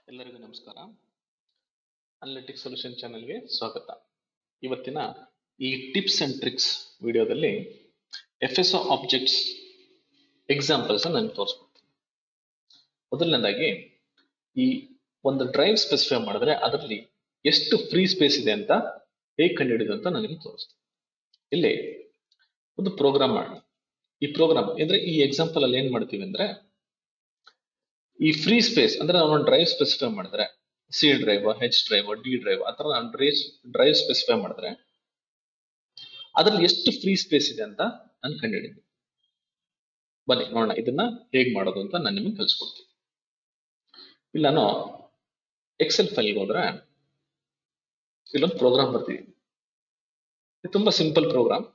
ಎಲ್ಲರಿಗೂ ನಮಸ್ಕಾರ. Analytics solution ಚಾನೆಲ್ಗೆ ಸ್ವಾಗತ. ಇವತ್ತಿನ ಈ ಟಿಪ್ಸ್ ಅಂಡ್ ಟ್ರಿಕ್ಸ್ ವಿಡಿಯೋದಲ್ಲಿ FSO ಆಬ್ಜೆಕ್ಟ್ಸ್ ಎಕ್ಸಾಂಪಲ್ಸ್ ನಾನು ತೋರಿಸ್ಕೊಡ್ತೀನಿ. ಮೊದಲನೇದಾಗಿ ಈ ಒಂದು ಡ್ರೈವ್ ಸ್ಪೆಸಿಫೈ ಮಾಡಿದ್ರೆ ಅದರಲ್ಲಿ ಎಷ್ಟು ಫ್ರೀ ಸ್ಪೇಸ್ ಇದೆ ಅಂತ ಹೇಗೆ ಕಂಡುಹಿಡಿಯೋದು ಅಂತ ನನಗೆ ತೋರಿಸ್ತೀನಿ. ಇಲ್ಲಿ ಒಂದು ಪ್ರೋಗ್ರಾಮ್ ಮಾಡೋಣ. ಈ ಪ್ರೋಗ್ರಾಮ್ ಅಂದ್ರೆ ಈ ಎಕ್ಸಾಂಪಲ್ ಅಲ್ಲಿ ಏನ್ ಮಾಡ್ತೀವಿ ಅಂದ್ರೆ ಈ ಫ್ರೀ ಸ್ಪೇಸ್ ಅಂದ್ರೆ ನಾವು ಡ್ರೈವ್ ಸ್ಪೆಸಿಫೈ ಮಾಡಿದ್ರೆ ಸಿ ಡ್ರೈವ್, ಹೆಚ್ ಡ್ರೈವ್, ಡಿ ಡ್ರೈವ್ ಆತರ ನಾನು ಡ್ರೈವ್ ಸ್ಪೆಸಿಫೈ ಮಾಡಿದ್ರೆ ಅದ್ರಲ್ಲಿ ಎಷ್ಟು ಫ್ರೀ ಸ್ಪೇಸ್ ಇದೆ ಅಂತ ನಾನು ಕಂಡುಹಿಡಿದ್ವಿ. ಬನ್ನಿ ನೋಡೋಣ ಇದನ್ನ ಹೇಗ್ ಮಾಡೋದು ಅಂತ ನಾನು ನಿಮಗೆ ಕಲಿಸ್ಕೊಡ್ತೀನಿ. ಇಲ್ಲಿ ನಾನು ಎಕ್ಸೆಲ್ ಫೈಲ್ಗೆ ಹೋದ್ರೆ ಇಲ್ಲೊಂದು ಪ್ರೋಗ್ರಾಮ್ ಬರ್ತಿದ್ದೀನಿ. ಇದು ತುಂಬಾ ಸಿಂಪಲ್ ಪ್ರೋಗ್ರಾಮ್.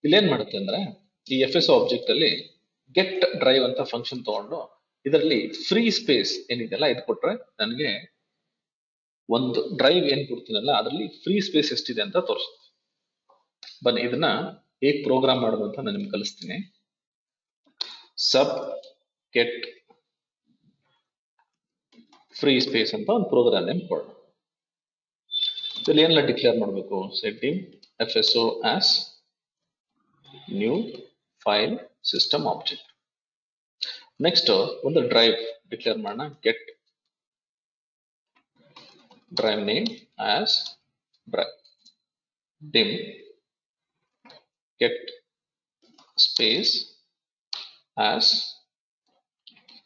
ಇಲ್ಲೇನ್ ಮಾಡುತ್ತೆ ಅಂದ್ರೆ ಈ FSO ಆಬ್ಜೆಕ್ಟ್ ಅಲ್ಲಿ ಗೆಟ್ ಡ್ರೈವ್ ಅಂತ ಫಂಕ್ಷನ್ ತಗೊಂಡು ಇದರಲ್ಲಿ ಫ್ರೀ ಸ್ಪೇಸ್ ಏನಿದೆಯಲ್ಲ ಇದು ಕೊಟ್ರೆ ನನಗೆ ಒಂದು ಡ್ರೈವ್ ಏನ್ ಕೊಡ್ತೀನಲ್ಲ ಅದರಲ್ಲಿ ಫ್ರೀ ಸ್ಪೇಸ್ ಎಷ್ಟಿದೆ ಅಂತ ತೋರಿಸುತ್ತೆ. ಬನ್ನಿ ಇದನ್ನ ಹೇಗ್ ಪ್ರೋಗ್ರಾಮ್ ಮಾಡೋದು ಅಂತ ನಾನು ನಿಮ್ಗೆ ಕಲಿಸ್ತೀನಿ. ಸಬ್ ಗೆಟ್ ಫ್ರೀ ಸ್ಪೇಸ್ ಅಂತ ಒಂದು ಪ್ರೋಗ್ರಾಮ್ ನೇಮ್ ಕೊಡೋಣ. ಇದರಲ್ಲಿ ಏನೆಲ್ಲ ಡಿಕ್ಲೇರ್ ಮಾಡಬೇಕು? Setting FSO as new file system object. Next ಒಂದು ಡ್ರೈವ್ ಡಿಕ್ಲೇರ್ ಮಾಡೋಣ. Get drive name as drive. dim get space as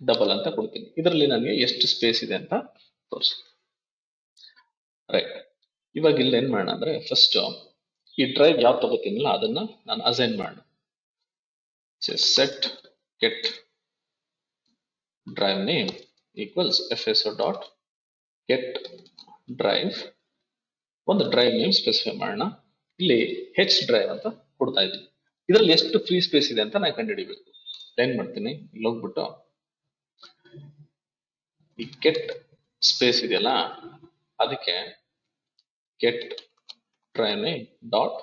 double ಅಂತ ಕೊಡ್ತೀನಿ. ಇದರಲ್ಲಿ ನನಗೆ ಎಷ್ಟು ಸ್ಪೇಸ್ ಇದೆ ಅಂತ ತೋರಿಸಿ. ರೈಟ್, ಇವಾಗ ಇಲ್ಲಿ ಏನ್ ಮಾಡೋಣ ಅಂದ್ರೆ ಫಸ್ಟ್ ಈ ಡ್ರೈವ್ ಯಾವ ತಗೋತೀನಲ್ಲ ಅದನ್ನ ನಾನು ಅಸೈನ್ ಮಾಡೋಣ. Set get drive name equals FSO dot get drive. ಒಂದು ಡ್ರೈವ್ ನೇಮ್ ಸ್ಪೆಸಿಫೈ ಮಾಡೋಣ. ಇಲ್ಲಿ ಹೆಚ್ ಡ್ರೈವ್ ಅಂತ ಕೊಡ್ತಾ ಇದ್ದೀನಿ. ಇದರಲ್ಲಿ ಎಷ್ಟು ಫ್ರೀ ಸ್ಪೇಸ್ ಇದೆ ಅಂತ ನಾನು ಕಂಡುಹಿಡಿಬೇಕು. ಏನ್ ಮಾಡ್ತೀನಿ, ಇಲ್ಲಿ ಹೋಗ್ಬಿಟ್ಟು ಈ ಗೆಟ್ ಸ್ಪೇಸ್ ಇದೆಯಲ್ಲ ಅದಕ್ಕೆ get drive name dot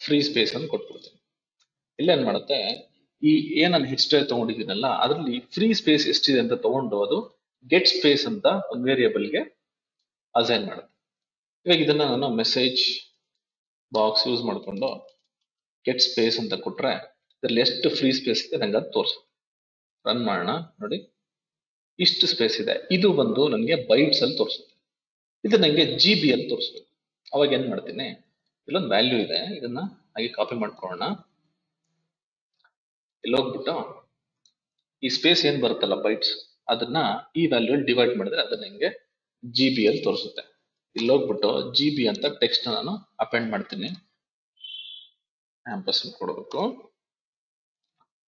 free space ಅಂತ ಕೊಟ್ಬಿಡ್ತೀನಿ. ಇಲ್ಲೇನ್ ಮಾಡುತ್ತೆ, ಈ ಏನ್ ನಾನು ಹೆಚ್ ಡ್ರೈವ್ ತಗೊಂಡಿದ್ದೀನಲ್ಲ ಅದರಲ್ಲಿ ಫ್ರೀ ಸ್ಪೇಸ್ ಎಷ್ಟಿದೆ ಅಂತ ತಗೊಂಡು ಅದು ಗೆಟ್ ಸ್ಪೇಸ್ ಅಂತ ಒಂದು ವೇರಿಯೇಬಲ್ಗೆ ಅಸೈನ್ ಮಾಡುತ್ತೆ. ಇವಾಗ ಇದನ್ನ ನಾನು ಮೆಸೇಜ್ ಬಾಕ್ಸ್ ಯೂಸ್ ಮಾಡಿಕೊಂಡು ಗೆಟ್ ಸ್ಪೇಸ್ ಅಂತ ಕೊಟ್ರೆ ಇದರಲ್ಲಿ ಎಷ್ಟು ಫ್ರೀ ಸ್ಪೇಸ್ ಇದೆ ನಂಗೆ ಅದು ತೋರಿಸುತ್ತೆ. ರನ್ ಮಾಡೋಣ. ನೋಡಿ ಇಷ್ಟು ಸ್ಪೇಸ್ ಇದೆ. ಇದು ಬಂದು ನನಗೆ ಬೈಟ್ಸ್ ಅಲ್ಲಿ ತೋರಿಸುತ್ತೆ. ಇದು ನನಗೆ GB ಅಲ್ಲಿ ತೋರಿಸ್ಬೇಕು. ಅವಾಗ ಏನ್ ಮಾಡ್ತೀನಿ, ಇಲ್ಲೊಂದು ವ್ಯಾಲ್ಯೂ ಇದೆ, ಇದನ್ನ ಹಾಗೆ ಕಾಪಿ ಮಾಡ್ಕೊಳ್ಳೋಣ. ಇಲ್ಲಿ ಹೋಗ್ಬಿಟ್ಟು ಈ ಸ್ಪೇಸ್ ಏನ್ ಬರುತ್ತಲ್ಲ ಬೈಟ್ಸ್ ಅದನ್ನ ಈ ವ್ಯಾಲ್ಯೂ ಡಿವೈಡ್ ಮಾಡಿದ್ರೆ ಅದು ನನಗೆ GB ಅಲ್ಲಿ ತೋರಿಸುತ್ತೆ. ಇಲ್ಲಿ ಹೋಗ್ಬಿಟ್ಟು GB ಅಂತ ಟೆಕ್ಸ್ಟ್ ನಾನು ಅಪೆಂಡ್ ಮಾಡ್ತೀನಿ. ಆಂಪರ್ಸೆಂಟ್ ಕೊಡಬೇಕು.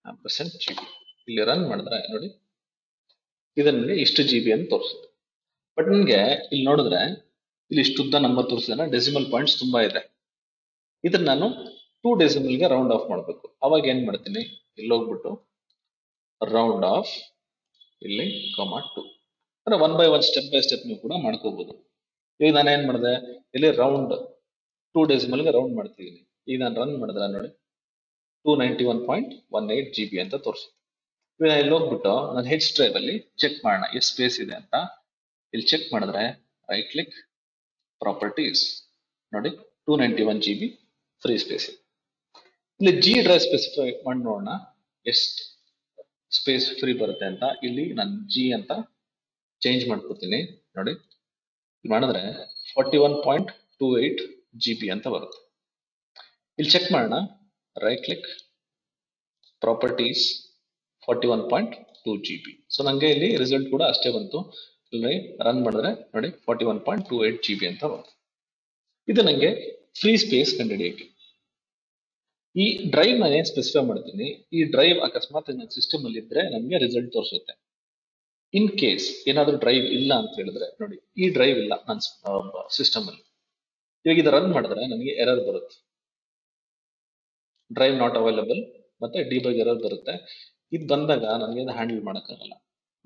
ಆಂಪರ್ಸೆಂಟ್ GB ಇಲ್ಲಿ ರನ್ ಮಾಡಿದ್ರೆ ನೋಡಿ ಇದು ನನಗೆ ಇಷ್ಟು GB ಅಂತ ತೋರಿಸುತ್ತೆ. ಬಟ್ ನನಗೆ ಇಲ್ಲಿ ನೋಡಿದ್ರೆ ಇಲ್ಲಿ ಇಷ್ಟು ಉದ್ದ ನಂಬರ್ ತೋರಿಸಿದ್ರೆ ಡೆಸಿಮಲ್ ಪಾಯಿಂಟ್ಸ್ ತುಂಬಾ ಇದೆ. ಇದನ್ನ ನಾನು 2 ಡೆಸಿಮಲ್ಗೆ ರೌಂಡ್ ಆಫ್ ಮಾಡಬೇಕು. ಅವಾಗ ಏನ್ ಮಾಡ್ತೀನಿ, ಇಲ್ಲಿ ಹೋಗ್ಬಿಟ್ಟು ರೌಂಡ್ ಆಫ್ ಇಲ್ಲಿ (2) ಅಂದ್ರೆ 1 by 1 ಸ್ಟೆಪ್ ಬೈ ಸ್ಟೆಪ್ ನೀವು ಕೂಡ ಮಾಡ್ಕೋಬಹುದು. ಈಗ ನಾನು ಏನ್ ಮಾಡಿದೆ, ಇಲ್ಲಿ ರೌಂಡ್ 2 ಡೆಸಿಮಲ್ಗೆ ರೌಂಡ್ ಮಾಡ್ತಿದ್ದೀನಿ. ಈಗ ನಾನು ರನ್ ಮಾಡಿದ್ರೆ ನೋಡಿ 291.18 GB ಅಂತ ತೋರಿಸುತ್ತೆ. ಈಗ ಇಲ್ಲಿ ಹೋಗ್ಬಿಟ್ಟು ನಾನು ಹೆಚ್ ಡ್ರೈವ್ ಅಲ್ಲಿ ಚೆಕ್ ಮಾಡೋಣ ಎಷ್ಟು ಸ್ಪೇಸ್ ಇದೆ ಅಂತ. ಇಲ್ಲಿ ಚೆಕ್ ಮಾಡಿದ್ರೆ ರೈಟ್ ಕ್ಲಿಕ್, ಪ್ರಾಪರ್ಟೀಸ್, ನೋಡಿ 291 GB ಫ್ರೀ ಸ್ಪೇಸ್ ಇದೆ. ಇಲ್ಲಿ G ಡ್ರೈವ್ ಸ್ಪೆಸಿಫೈ ಮಾಡಿ ನೋಡೋಣ ಎಷ್ಟು ಸ್ಪೇಸ್ ಫ್ರೀ ಬರುತ್ತೆ ಅಂತ. ಇಲ್ಲಿ ನಾನು G ಅಂತ ಚೇಂಜ್ ಮಾಡ್ಕೊತೀನಿ. ನೋಡಿ ಮಾಡಿದ್ರೆ 41.28 GB ಅಂತ ಬರುತ್ತೆ. ಇಲ್ಲಿ ಚೆಕ್ ಮಾಡೋಣ. Right click, properties, 41.2 GB. So ನಂಗೆ ಇಲ್ಲಿ ರಿಸಲ್ಟ್ ಕೂಡ ಅಷ್ಟೇ ಬಂತು. ಇಲ್ಲಿ ರನ್ ಮಾಡಿದ್ರೆ ನೋಡಿ 41.28 GB ಅಂತ ಬಂತು. ಇದು ನಂಗೆ ಫ್ರೀ ಸ್ಪೇಸ್ ಕಂಡುಹಿಡಿಯಕ್ಕೆ. ಈ ಡ್ರೈವ್ ನಾನು ಏನ್ ಸ್ಪೆಸಿಫೈ ಮಾಡ್ತೀನಿ, ಈ ಡ್ರೈವ್ ಅಕಸ್ಮಾತ್ ನನ್ನ ಸಿಸ್ಟಮ್ ಅಲ್ಲಿ ಇದ್ರೆ ನಮಗೆ ರಿಸಲ್ಟ್ ತೋರಿಸುತ್ತೆ. ಇನ್ ಕೇಸ್ ಏನಾದ್ರೂ ಡ್ರೈವ್ ಇಲ್ಲ ಅಂತ ಹೇಳಿದ್ರೆ ನೋಡಿ ಈ ಡ್ರೈವ್ ಇಲ್ಲ ನನ್ನ ಸಿಸ್ಟಮ್ ಅಲ್ಲಿ. ಇವಾಗ ಇದು ರನ್ ಮಾಡಿದ್ರೆ ನನಗೆ ಎರರ್ ಬರುತ್ತೆ, ಡ್ರೈವ್ ನಾಟ್ ಅವೈಲಬಲ್ ಮತ್ತೆ ಡಿಬಗ್ ಎರರ್ ಬರುತ್ತೆ. ಇದು ಬಂದಾಗ ನನಗೆ ಹ್ಯಾಂಡಲ್ ಮಾಡೋಕ್ಕಾಗಲ್ಲ.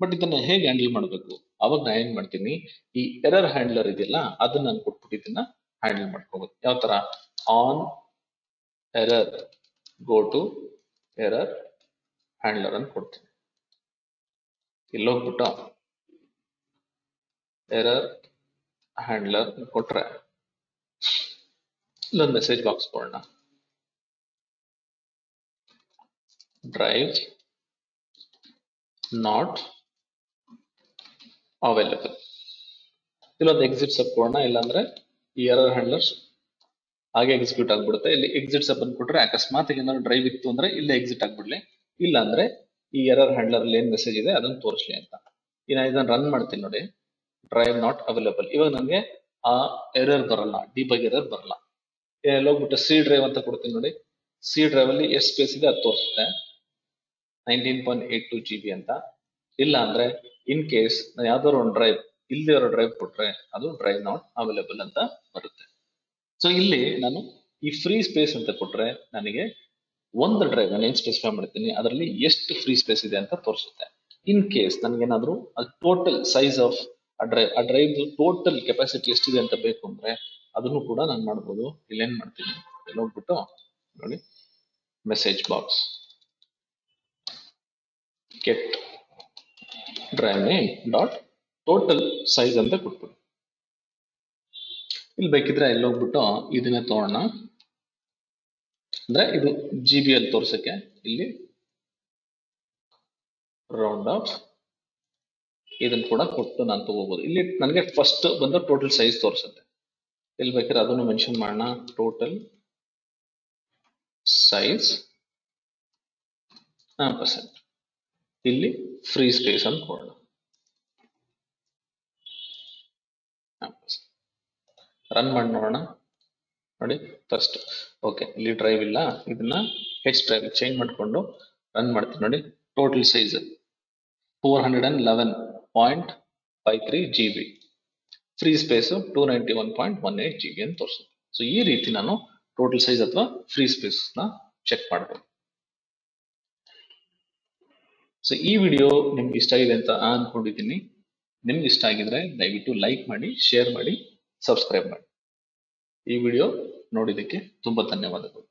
ಬಟ್ ಇದನ್ನ ಹೇಗೆ ಹ್ಯಾಂಡಲ್ ಮಾಡಬೇಕು, ಅವಾಗ ನಾನು ಏನ್ ಮಾಡ್ತೀನಿ, ಈ ಎರರ್ ಹ್ಯಾಂಡ್ಲರ್ ಇದೆಯಲ್ಲ ಅದನ್ನ ನಾನು ಕೊಟ್ಬಿಟ್ಟು ಇದನ್ನ ಹ್ಯಾಂಡಲ್ ಮಾಡ್ಕೋಬಹುದು. ಯಾವ ತರ, on error go to error handler ಅಂತ ಕೊಡ್ತೀನಿ. ಇಲ್ಲಿ ಹೋಗ್ಬಿಟ್ಟು ಎರರ್ ಹ್ಯಾಂಡ್ಲರ್ ಕೊಟ್ರೆ ಇಲ್ಲೊಂದು ಮೆಸೇಜ್ ಬಾಕ್ಸ್ ಕೊಡೋಣ. Drive not available. ಇಲ್ಲೊಂದು ಎಕ್ಸಿಟ್ ಸಬ್ ಕೊಡೋಣ, ಇಲ್ಲಾಂದ್ರೆ ಈ ಎರರ್ ಹ್ಯಾಂಡ್ಲರ್ಸ್ ಹಾಗೆ ಎಕ್ಸಿಕ್ಯೂಟ್ ಆಗ್ಬಿಡುತ್ತೆ. ಇಲ್ಲಿ ಎಕ್ಸಿಟ್ ಸಬ್ ಅನ್ನು ಕೊಟ್ರೆ ಅಕಸ್ಮಾತ್ ಏನಾದ್ರು ಡ್ರೈವ್ ಇತ್ತು ಅಂದ್ರೆ ಇಲ್ಲೇ ಎಕ್ಸಿಟ್ ಆಗ್ಬಿಡ್ಲಿ, ಇಲ್ಲ ಅಂದ್ರೆ ಈ ಎರರ್ ಹ್ಯಾಂಡ್ಲರ್ ಏನ್ ಮೆಸೇಜ್ ಇದೆ ಅದನ್ನ ತೋರಿಸ್ಲಿ ಅಂತ. ಈಗ ನಾನು ಇದನ್ನ ರನ್ ಮಾಡ್ತೀನಿ ನೋಡಿ, ಡ್ರೈವ್ ನಾಟ್ ಅವೈಲೇಬಲ್. ಇವಾಗ ನನಗೆ ಆ ಎರರ್ ಬರಲ್ಲ, ಡಿಬಗ್ ಎರರ್ ಬರಲ್ಲ. ಹೋಗ್ಬಿಟ್ಟು ಸಿ ಡ್ರೈವ್ ಅಂತ ಕೊಡ್ತೀನಿ ನೋಡಿ, ಸಿ ಡ್ರೈವ್ ಅಲ್ಲಿ ಎಷ್ಟು ಸ್ಪೇಸ್ ಇದೆ ಅದು ತೋರಿಸುತ್ತೆ, 19.82 GB ಅಂತ. ಇಲ್ಲ ಅಂದ್ರೆ ಇನ್ ಕೇಸ್ ನಾನು ಯಾವ್ದಾದ್ರು ಒಂದು ಡ್ರೈವ್ ಇಲ್ದಿರೋ ಡ್ರೈವ್ ಕೊಟ್ರೆ ಅದು ಡ್ರೈವ್ ನಾಟ್ ಅವೈಲೇಬಲ್ ಅಂತ ಬರುತ್ತೆ. ಸೊ ಇಲ್ಲಿ ನಾನು ಈ ಫ್ರೀ ಸ್ಪೇಸ್ ಅಂತ ಕೊಟ್ರೆ ನನಗೆ ಒಂದು ಡ್ರೈವ್ ನಾನು ಏನ್ ಸ್ಪೆಸಿಫೈ ಮಾಡ್ತೀನಿ ಅದರಲ್ಲಿ ಎಷ್ಟು ಫ್ರೀ ಸ್ಪೇಸ್ ಇದೆ ಅಂತ ತೋರಿಸುತ್ತೆ. ಇನ್ ಕೇಸ್ ನನಗೇನಾದ್ರೂ ಟೋಟಲ್ ಸೈಜ್ ಆಫ್ ಆ ಡ್ರೈವ್ ಟೋಟಲ್ ಕೆಪಾಸಿಟಿ ಎಷ್ಟಿದೆ ಅಂತ ಬೇಕು ಅಂದ್ರೆ ಅದನ್ನು ಕೂಡ ನಾನು ಮಾಡ್ಬೋದು. ಇಲ್ಲೇನ್ ಮಾಡ್ತೀನಿ, ಇಲ್ಲಿ ಹೋಗ್ಬಿಟ್ಟು ನೋಡಿ message box get drive name dot total size ಅಂತ ಕೊಟ್ಬಿಡು. ಇಲ್ಲಿ ಬೇಕಿದ್ರೆ ಇಲ್ಲಿ ಹೋಗ್ಬಿಟ್ಟು ಇದನ್ನೇ ತಗೋಣ, ಅಂದ್ರೆ ಇದು GB ಅಲ್ಲಿ ತೋರ್ಸಕ್ಕೆ ಇಲ್ಲಿ ರೌಂಡ್ ಆಫ್ ಇದನ್ನ ಕೂಡ ಕೊಟ್ಟು ನಾನು ತಗೋಬಹುದು. ಇಲ್ಲಿ ನನಗೆ ಫಸ್ಟ್ ಬಂದು ಟೋಟಲ್ ಸೈಜ್ ತೋರಿಸುತ್ತೆ. ಇಲ್ಲಿ ಬೇಕಾದ್ರೆ ಅದನ್ನು ಮೆನ್ಷನ್ ಮಾಡೋಣ, ಟೋಟಲ್ ಸೈಜ್ 9%. ಇಲ್ಲಿ ಫ್ರೀ ಸ್ಪೇಸ್ ಅಂತ ಕೊಡೋಣ, ರನ್ ಮಾಡಿ ನೋಡೋಣ. ನೋಡಿ ಫಸ್ಟ್ ಓಕೆ, ಇಲ್ಲಿ ಡ್ರೈವ್ ಇಲ್ಲ, ಇದನ್ನ ಹೆಚ್ ಡ್ರೈವ್ ಚೇಂಜ್ ಮಾಡಿಕೊಂಡು ರನ್ ಮಾಡ್ತೀನಿ ನೋಡಿ. Total size 411.53 GB, free space 291.18 GB ಅಂತ ತೋರಿಸುತ್ತೆ. ಸೊ ಈ ರೀತಿ ನಾನು ಟೋಟಲ್ ಸೈಜ್ ಅಥವಾ ಫ್ರೀ ಸ್ಪೇಸ್ ನ ಚೆಕ್ ಮಾಡಬಹುದು. ಸೊ ಈ ವಿಡಿಯೋ ನಿಮ್ಗೆ ಇಷ್ಟ ಆಗಿದೆ ಅಂತ ಅನ್ಕೊಂಡಿದ್ದೀನಿ. ನಿಮ್ಗೆ ಇಷ್ಟ ಆಗಿದ್ರೆ ದಯವಿಟ್ಟು ಲೈಕ್ ಮಾಡಿ, ಶೇರ್ ಮಾಡಿ, ಸಬ್ಸ್ಕ್ರೈಬ್ ಮಾಡಿ. ಈ ವಿಡಿಯೋ ನೋಡಿದ್ದಕ್ಕೆ ತುಂಬಾ ಧನ್ಯವಾದಗಳು.